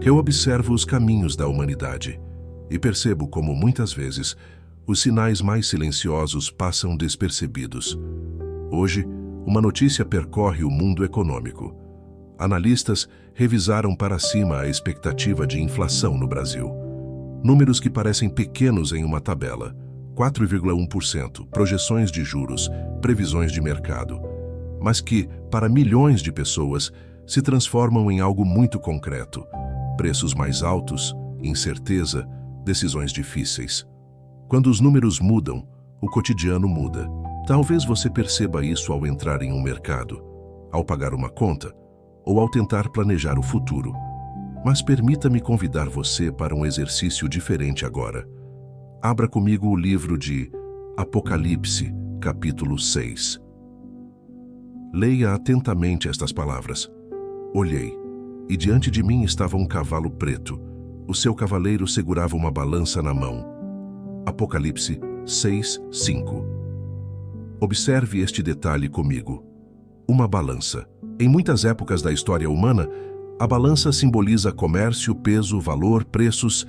Eu observo os caminhos da humanidade e percebo como, muitas vezes, os sinais mais silenciosos passam despercebidos. Hoje, uma notícia percorre o mundo econômico. Analistas revisaram para cima a expectativa de inflação no Brasil. Números que parecem pequenos em uma tabela: 4,1%, projeções de juros, previsões de mercado, mas que, para milhões de pessoas, se transformam em algo muito concreto: preços mais altos, incerteza, decisões difíceis. Quando os números mudam, o cotidiano muda. Talvez você perceba isso ao entrar em um mercado, ao pagar uma conta ou ao tentar planejar o futuro. Mas permita-me convidar você para um exercício diferente agora. Abra comigo o livro de Apocalipse, capítulo 6. Leia atentamente estas palavras. Olhei, e diante de mim estava um cavalo preto. O seu cavaleiro segurava uma balança na mão. Apocalipse 6, 5. Observe este detalhe comigo. Uma balança. Em muitas épocas da história humana, a balança simboliza comércio, peso, valor, preços,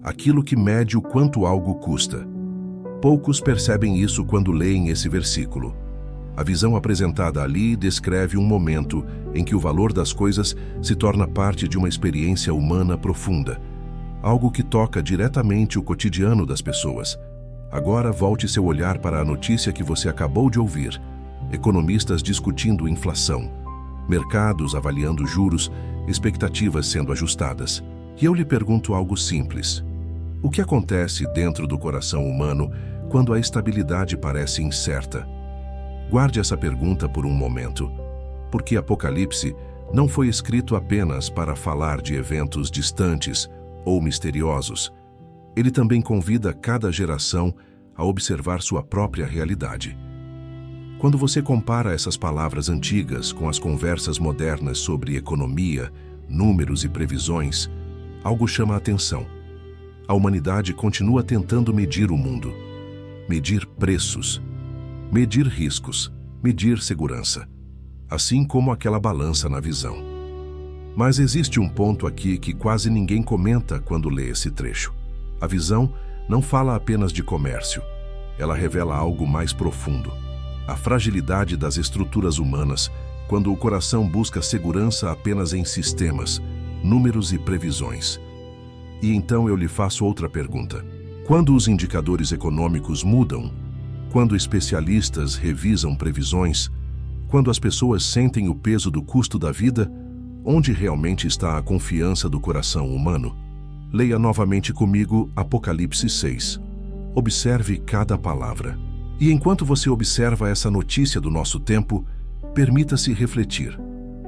aquilo que mede o quanto algo custa. Poucos percebem isso quando leem esse versículo. A visão apresentada ali descreve um momento em que o valor das coisas se torna parte de uma experiência humana profunda, algo que toca diretamente o cotidiano das pessoas. Agora volte seu olhar para a notícia que você acabou de ouvir. Economistas discutindo inflação, mercados avaliando juros, expectativas sendo ajustadas. E eu lhe pergunto algo simples. O que acontece dentro do coração humano quando a estabilidade parece incerta? Guarde essa pergunta por um momento, porque Apocalipse não foi escrito apenas para falar de eventos distantes ou misteriosos. Ele também convida cada geração a observar sua própria realidade. Quando você compara essas palavras antigas com as conversas modernas sobre economia, números e previsões, algo chama a atenção. A humanidade continua tentando medir o mundo, medir preços, medir riscos, medir segurança, assim como aquela balança na visão. Mas existe um ponto aqui que quase ninguém comenta quando lê esse trecho. A visão não fala apenas de comércio, ela revela algo mais profundo. A fragilidade das estruturas humanas, quando o coração busca segurança apenas em sistemas, números e previsões. E então eu lhe faço outra pergunta. Quando os indicadores econômicos mudam, quando especialistas revisam previsões, quando as pessoas sentem o peso do custo da vida, onde realmente está a confiança do coração humano? Leia novamente comigo Apocalipse 6. Observe cada palavra. E enquanto você observa essa notícia do nosso tempo, permita-se refletir.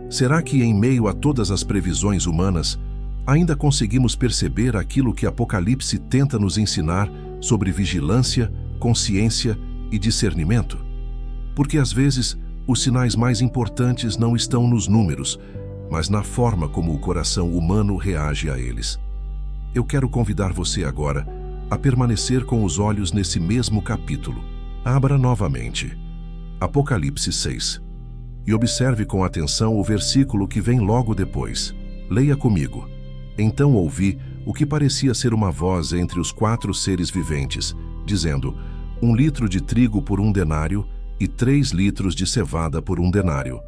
Será que, em meio a todas as previsões humanas, ainda conseguimos perceber aquilo que Apocalipse tenta nos ensinar sobre vigilância, consciência e discernimento? Porque às vezes, os sinais mais importantes não estão nos números, mas na forma como o coração humano reage a eles. Eu quero convidar você agora a permanecer com os olhos nesse mesmo capítulo. Abra novamente Apocalipse 6 e observe com atenção o versículo que vem logo depois. Leia comigo. Então ouvi o que parecia ser uma voz entre os 4 seres viventes, dizendo: 1 litro de trigo por 1 denário e 3 litros de cevada por 1 denário.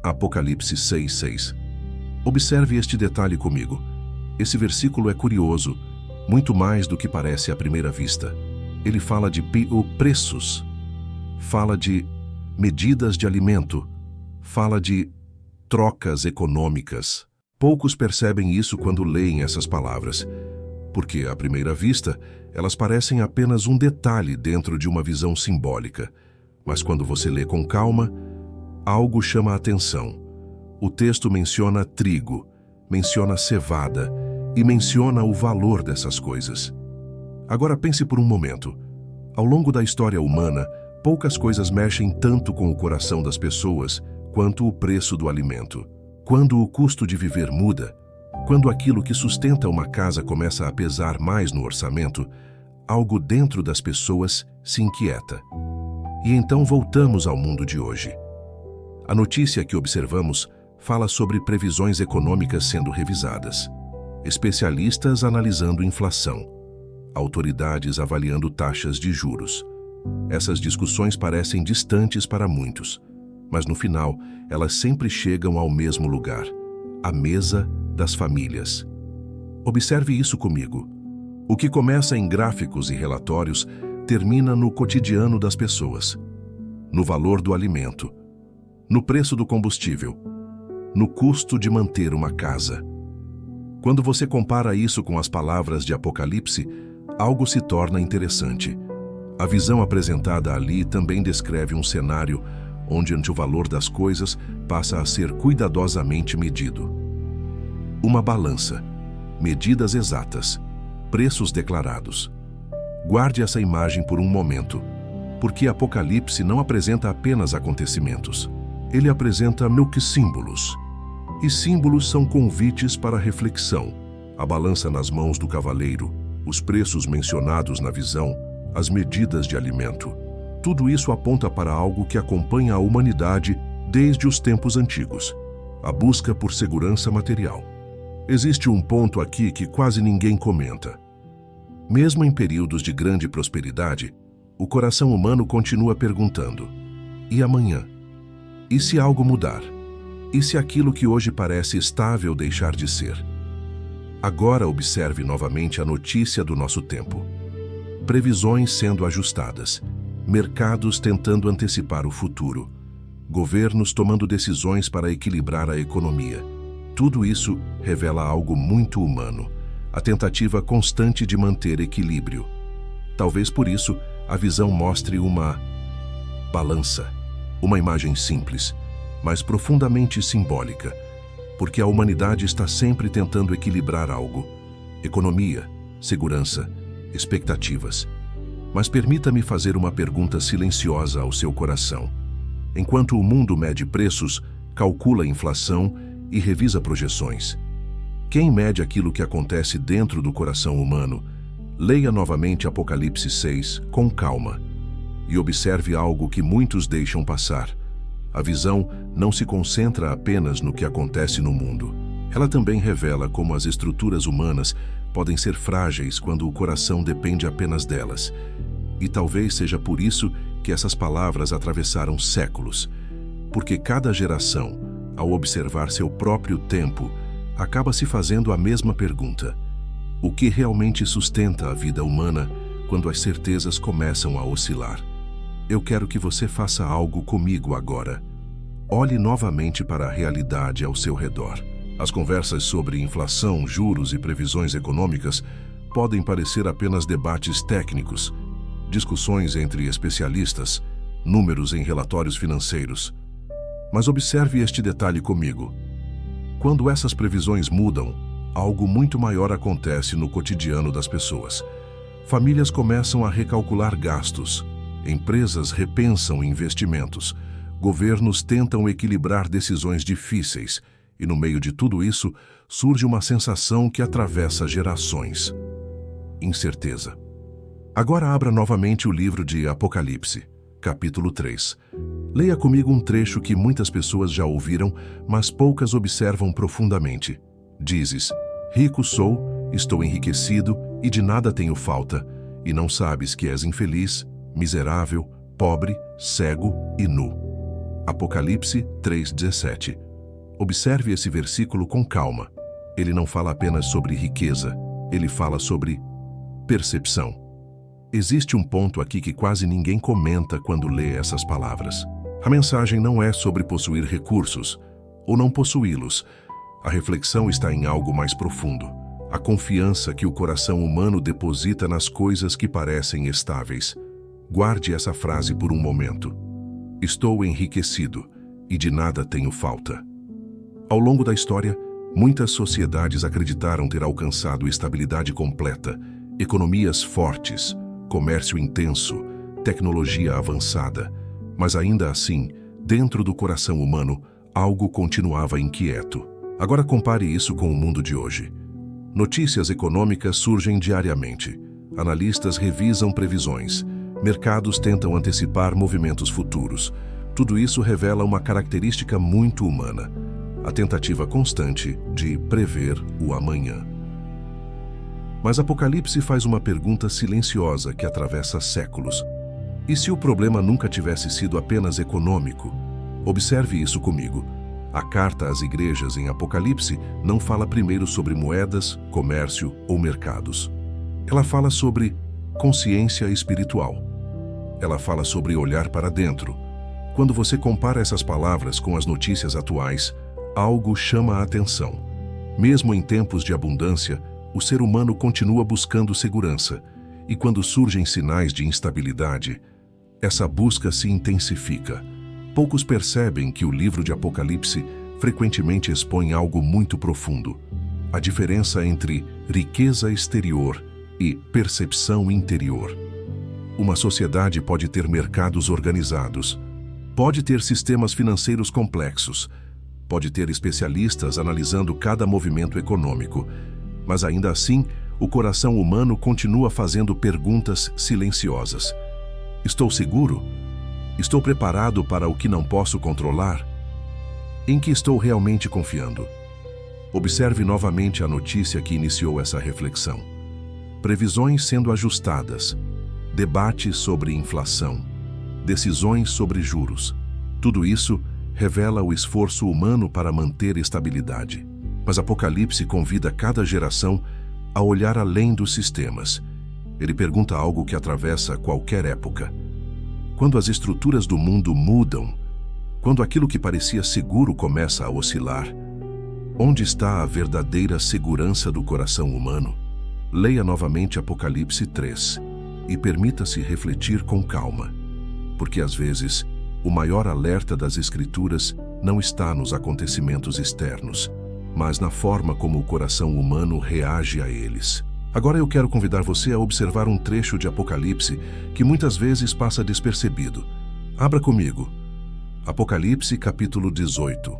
Apocalipse 6, 6. Observe este detalhe comigo. Esse versículo é curioso, muito mais do que parece à primeira vista. Ele fala de preços, fala de medidas de alimento, fala de trocas econômicas. Poucos percebem isso quando leem essas palavras, porque, à primeira vista, elas parecem apenas um detalhe dentro de uma visão simbólica. Mas quando você lê com calma, algo chama a atenção. O texto menciona trigo, menciona cevada e menciona o valor dessas coisas. Agora pense por um momento. Ao longo da história humana, poucas coisas mexem tanto com o coração das pessoas quanto o preço do alimento. Quando o custo de viver muda, quando aquilo que sustenta uma casa começa a pesar mais no orçamento, algo dentro das pessoas se inquieta. E então voltamos ao mundo de hoje. A notícia que observamos fala sobre previsões econômicas sendo revisadas. especialistas analisando inflação, autoridades avaliando taxas de juros. Essas discussões parecem distantes para muitos, mas no final elas sempre chegam ao mesmo lugar, a mesa das famílias. Observe isso comigo. O que começa em gráficos e relatórios termina no cotidiano das pessoas, no valor do alimento, no preço do combustível, no custo de manter uma casa. Quando você compara isso com as palavras de Apocalipse, algo se torna interessante. A visão apresentada ali também descreve um cenário onde o valor das coisas passa a ser cuidadosamente medido. Uma balança, medidas exatas, preços declarados. Guarde essa imagem por um momento, porque Apocalipse não apresenta apenas acontecimentos. Ele apresenta símbolos. E símbolos são convites para reflexão. A balança nas mãos do cavaleiro, os preços mencionados na visão, as medidas de alimento. Tudo isso aponta para algo que acompanha a humanidade desde os tempos antigos: a busca por segurança material. Existe um ponto aqui que quase ninguém comenta. Mesmo em períodos de grande prosperidade, o coração humano continua perguntando: e amanhã? E se algo mudar? E se aquilo que hoje parece estável deixar de ser? Agora observe novamente a notícia do nosso tempo. Previsões sendo ajustadas, mercados tentando antecipar o futuro, governos tomando decisões para equilibrar a economia. Tudo isso revela algo muito humano, a tentativa constante de manter equilíbrio. Talvez por isso a visão mostre uma balança, uma imagem simples, mas profundamente simbólica, porque a humanidade está sempre tentando equilibrar algo: economia, segurança, expectativas. Mas permita-me fazer uma pergunta silenciosa ao seu coração. Enquanto o mundo mede preços, calcula a inflação e revisa projeções, quem mede aquilo que acontece dentro do coração humano? Leia novamente Apocalipse 6 com calma e observe algo que muitos deixam passar. A visão não se concentra apenas no que acontece no mundo. Ela também revela como as estruturas humanas podem ser frágeis quando o coração depende apenas delas. E talvez seja por isso que essas palavras atravessaram séculos, porque cada geração, ao observar seu próprio tempo, acaba se fazendo a mesma pergunta: o que realmente sustenta a vida humana quando as certezas começam a oscilar? Eu quero que você faça algo comigo agora. Olhe novamente para a realidade ao seu redor. As conversas sobre inflação, juros e previsões econômicas podem parecer apenas debates técnicos, discussões entre especialistas, números em relatórios financeiros. Mas observe este detalhe comigo. Quando essas previsões mudam, algo muito maior acontece no cotidiano das pessoas. Famílias começam a recalcular gastos, empresas repensam investimentos, governos tentam equilibrar decisões difíceis, e no meio de tudo isso surge uma sensação que atravessa gerações: incerteza. Agora abra novamente o livro de Apocalipse, capítulo 3. Leia comigo um trecho que muitas pessoas já ouviram, mas poucas observam profundamente. Dizes: rico sou, estou enriquecido e de nada tenho falta, e não sabes que és infeliz, miserável, pobre, cego e nu. Apocalipse 3:17. Observe esse versículo com calma. Ele não fala apenas sobre riqueza, ele fala sobre percepção. Existe um ponto aqui que quase ninguém comenta quando lê essas palavras. A mensagem não é sobre possuir recursos ou não possuí-los. A reflexão está em algo mais profundo: a confiança que o coração humano deposita nas coisas que parecem estáveis. Guarde essa frase por um momento. Estou enriquecido e de nada tenho falta. Ao longo da história, muitas sociedades acreditaram ter alcançado estabilidade completa, economias fortes, comércio intenso, tecnologia avançada. Mas ainda assim, dentro do coração humano, algo continuava inquieto. Agora compare isso com o mundo de hoje. Notícias econômicas surgem diariamente. Analistas revisam previsões. Mercados tentam antecipar movimentos futuros. Tudo isso revela uma característica muito humana: a tentativa constante de prever o amanhã. Mas Apocalipse faz uma pergunta silenciosa que atravessa séculos. E se o problema nunca tivesse sido apenas econômico? Observe isso comigo. A carta às igrejas em Apocalipse não fala primeiro sobre moedas, comércio ou mercados. Ela fala sobre consciência espiritual. Ela fala sobre olhar para dentro. Quando você compara essas palavras com as notícias atuais, algo chama a atenção. Mesmo em tempos de abundância, o ser humano continua buscando segurança. E quando surgem sinais de instabilidade, essa busca se intensifica. Poucos percebem que o livro de Apocalipse frequentemente expõe algo muito profundo: a diferença entre riqueza exterior e percepção interior. Uma sociedade pode ter mercados organizados, pode ter sistemas financeiros complexos, pode ter especialistas analisando cada movimento econômico, mas ainda assim, o coração humano continua fazendo perguntas silenciosas. Estou seguro? Estou preparado para o que não posso controlar? Em que estou realmente confiando? Observe novamente a notícia que iniciou essa reflexão. Previsões sendo ajustadas, debate sobre inflação, decisões sobre juros. Tudo isso revela o esforço humano para manter estabilidade. Mas Apocalipse convida cada geração a olhar além dos sistemas. Ele pergunta algo que atravessa qualquer época. Quando as estruturas do mundo mudam, quando aquilo que parecia seguro começa a oscilar, onde está a verdadeira segurança do coração humano? Leia novamente Apocalipse 3 e permita-se refletir com calma, porque às vezes o maior alerta das Escrituras não está nos acontecimentos externos, mas na forma como o coração humano reage a eles. Agora eu quero convidar você a observar um trecho de Apocalipse que muitas vezes passa despercebido. Abra comigo. Apocalipse capítulo 18.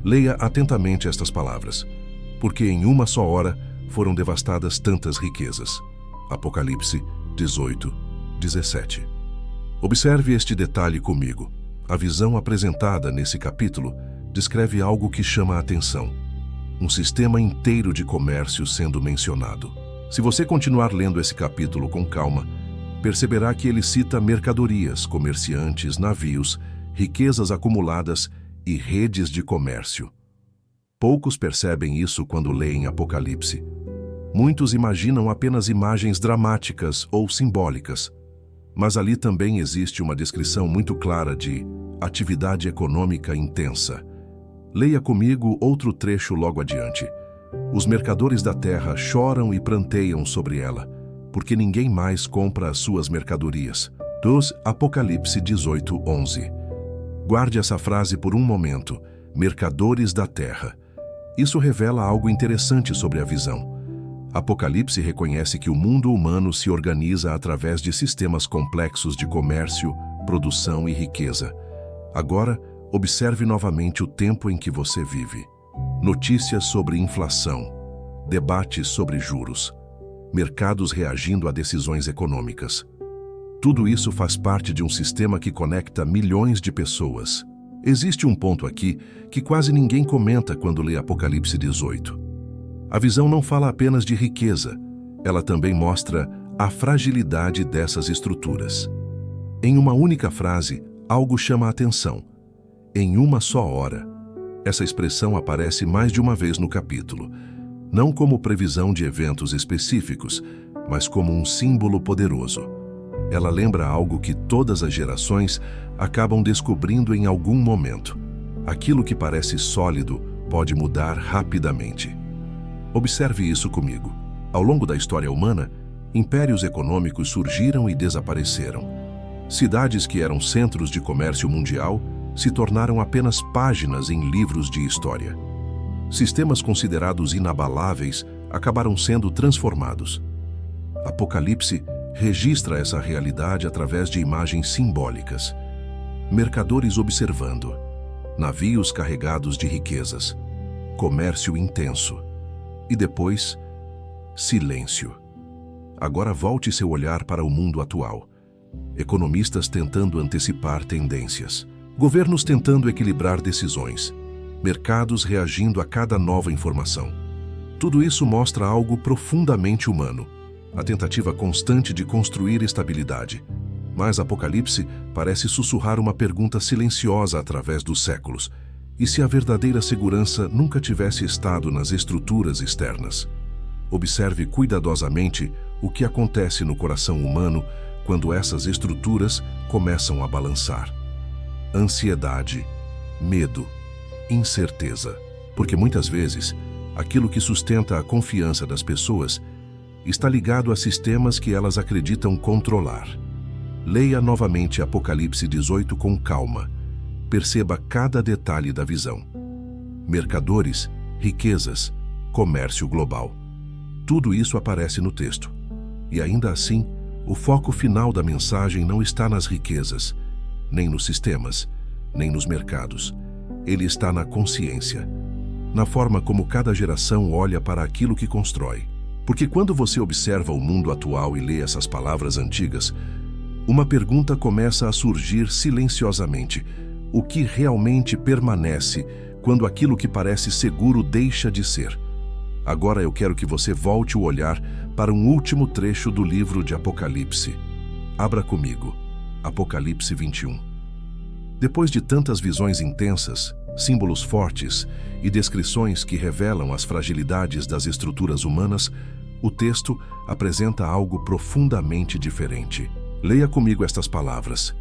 Leia atentamente estas palavras. Porque em uma só hora foram devastadas tantas riquezas. Apocalipse 18, 17. Observe este detalhe comigo. A visão apresentada nesse capítulo descreve algo que chama a atenção. Um sistema inteiro de comércio sendo mencionado. Se você continuar lendo esse capítulo com calma, perceberá que ele cita mercadorias, comerciantes, navios, riquezas acumuladas e redes de comércio. Poucos percebem isso quando leem Apocalipse. Muitos imaginam apenas imagens dramáticas ou simbólicas, mas ali também existe uma descrição muito clara de atividade econômica intensa. Leia comigo outro trecho logo adiante. Os mercadores da terra choram e pranteiam sobre ela, porque ninguém mais compra as suas mercadorias. Dos Apocalipse 18, 11. Guarde essa frase por um momento. Mercadores da terra. Isso revela algo interessante sobre a visão. Apocalipse reconhece que o mundo humano se organiza através de sistemas complexos de comércio, produção e riqueza. Agora, observe novamente o tempo em que você vive. Notícias sobre inflação, debates sobre juros, mercados reagindo a decisões econômicas. Tudo isso faz parte de um sistema que conecta milhões de pessoas. Existe um ponto aqui que quase ninguém comenta quando lê Apocalipse 18. A visão não fala apenas de riqueza, ela também mostra a fragilidade dessas estruturas. Em uma única frase, algo chama a atenção. Em uma só hora. Essa expressão aparece mais de uma vez no capítulo, não como previsão de eventos específicos, mas como um símbolo poderoso. Ela lembra algo que todas as gerações acabam descobrindo em algum momento. Aquilo que parece sólido pode mudar rapidamente. Observe isso comigo. Ao longo da história humana, impérios econômicos surgiram e desapareceram. Cidades que eram centros de comércio mundial se tornaram apenas páginas em livros de história. Sistemas considerados inabaláveis acabaram sendo transformados. Apocalipse registra essa realidade através de imagens simbólicas. Mercadores observando, navios carregados de riquezas, comércio intenso. E depois, silêncio. Agora volte seu olhar para o mundo atual. Economistas tentando antecipar tendências. Governos tentando equilibrar decisões. Mercados reagindo a cada nova informação. Tudo isso mostra algo profundamente humano, a tentativa constante de construir estabilidade. Mas Apocalipse parece sussurrar uma pergunta silenciosa através dos séculos. E se a verdadeira segurança nunca tivesse estado nas estruturas externas? Observe cuidadosamente o que acontece no coração humano quando essas estruturas começam a balançar. Ansiedade, medo, incerteza. Porque muitas vezes, aquilo que sustenta a confiança das pessoas está ligado a sistemas que elas acreditam controlar. Leia novamente Apocalipse 18 com calma. Perceba cada detalhe da visão. Mercadores, riquezas, comércio global. Tudo isso aparece no texto. E ainda assim, o foco final da mensagem não está nas riquezas, nem nos sistemas, nem nos mercados. Ele está na consciência, na forma como cada geração olha para aquilo que constrói. Porque quando você observa o mundo atual e lê essas palavras antigas, uma pergunta começa a surgir silenciosamente. O que realmente permanece quando aquilo que parece seguro deixa de ser? Agora eu quero que você volte o olhar para um último trecho do livro de Apocalipse. Abra comigo, Apocalipse 21. Depois de tantas visões intensas, símbolos fortes e descrições que revelam as fragilidades das estruturas humanas, o texto apresenta algo profundamente diferente. Leia comigo estas palavras.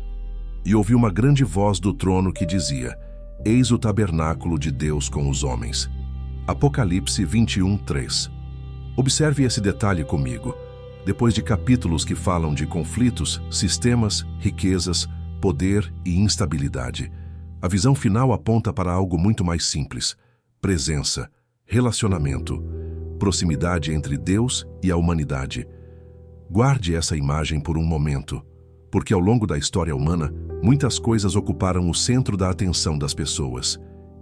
E ouvi uma grande voz do trono que dizia: Eis o tabernáculo de Deus com os homens. Apocalipse 21, 3. Observe esse detalhe comigo. Depois de capítulos que falam de conflitos, sistemas, riquezas, poder e instabilidade, a visão final aponta para algo muito mais simples: presença, relacionamento, proximidade entre Deus e a humanidade. Guarde essa imagem por um momento, porque ao longo da história humana, muitas coisas ocuparam o centro da atenção das pessoas.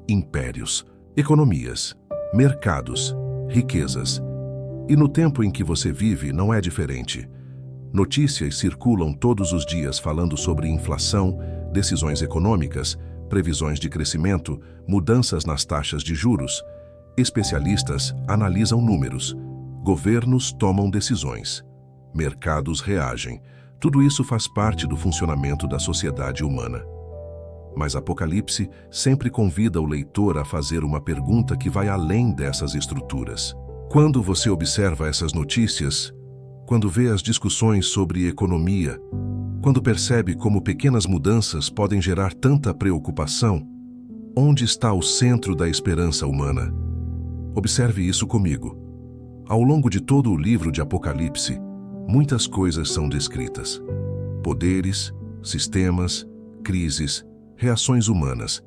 Impérios, economias, mercados, riquezas. E no tempo em que você vive não é diferente. Notícias circulam todos os dias falando sobre inflação, decisões econômicas, previsões de crescimento, mudanças nas taxas de juros. Especialistas analisam números. Governos tomam decisões. Mercados reagem. Tudo isso faz parte do funcionamento da sociedade humana. Mas Apocalipse sempre convida o leitor a fazer uma pergunta que vai além dessas estruturas. Quando você observa essas notícias, quando vê as discussões sobre economia, quando percebe como pequenas mudanças podem gerar tanta preocupação, onde está o centro da esperança humana? Observe isso comigo. Ao longo de todo o livro de Apocalipse, muitas coisas são descritas. Poderes, sistemas, crises, reações humanas.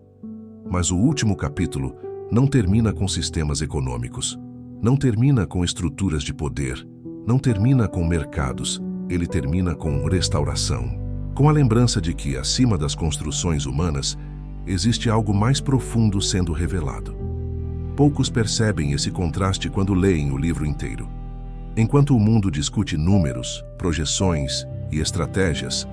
Mas o último capítulo não termina com sistemas econômicos, não termina com estruturas de poder, não termina com mercados, ele termina com restauração. Com a lembrança de que, acima das construções humanas, existe algo mais profundo sendo revelado. Poucos percebem esse contraste quando leem o livro inteiro. Enquanto o mundo discute números, projeções e estratégias,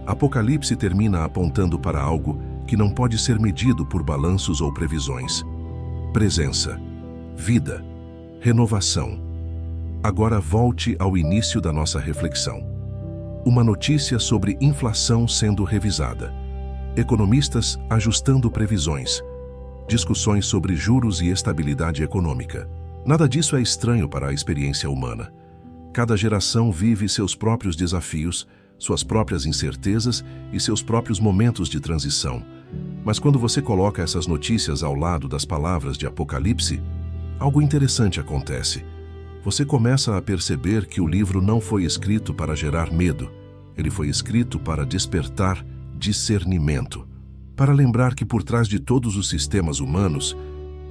Apocalipse termina apontando para algo que não pode ser medido por balanços ou previsões. Presença, vida, renovação. Agora volte ao início da nossa reflexão. Uma notícia sobre inflação sendo revisada. Economistas ajustando previsões. Discussões sobre juros e estabilidade econômica. Nada disso é estranho para a experiência humana. Cada geração vive seus próprios desafios, suas próprias incertezas e seus próprios momentos de transição. Mas quando você coloca essas notícias ao lado das palavras de Apocalipse, algo interessante acontece. Você começa a perceber que o livro não foi escrito para gerar medo. Ele foi escrito para despertar discernimento. Para lembrar que por trás de todos os sistemas humanos,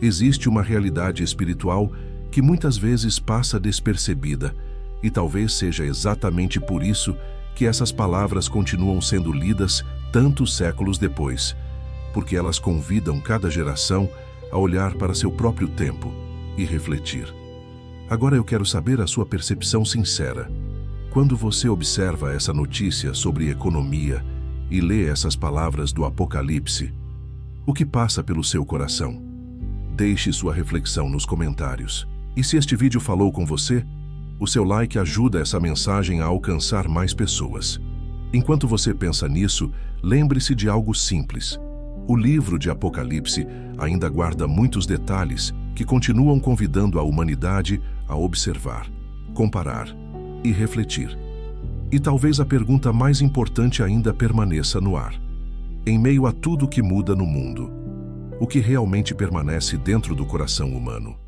existe uma realidade espiritual que muitas vezes passa despercebida, e talvez seja exatamente por isso que essas palavras continuam sendo lidas tantos séculos depois, porque elas convidam cada geração a olhar para seu próprio tempo e refletir. Agora eu quero saber a sua percepção sincera. Quando você observa essa notícia sobre economia e lê essas palavras do Apocalipse, o que passa pelo seu coração? Deixe sua reflexão nos comentários. E se este vídeo falou com você, o seu like ajuda essa mensagem a alcançar mais pessoas. Enquanto você pensa nisso, lembre-se de algo simples. O livro de Apocalipse ainda guarda muitos detalhes que continuam convidando a humanidade a observar, comparar e refletir. E talvez a pergunta mais importante ainda permaneça no ar. Em meio a tudo que muda no mundo, o que realmente permanece dentro do coração humano?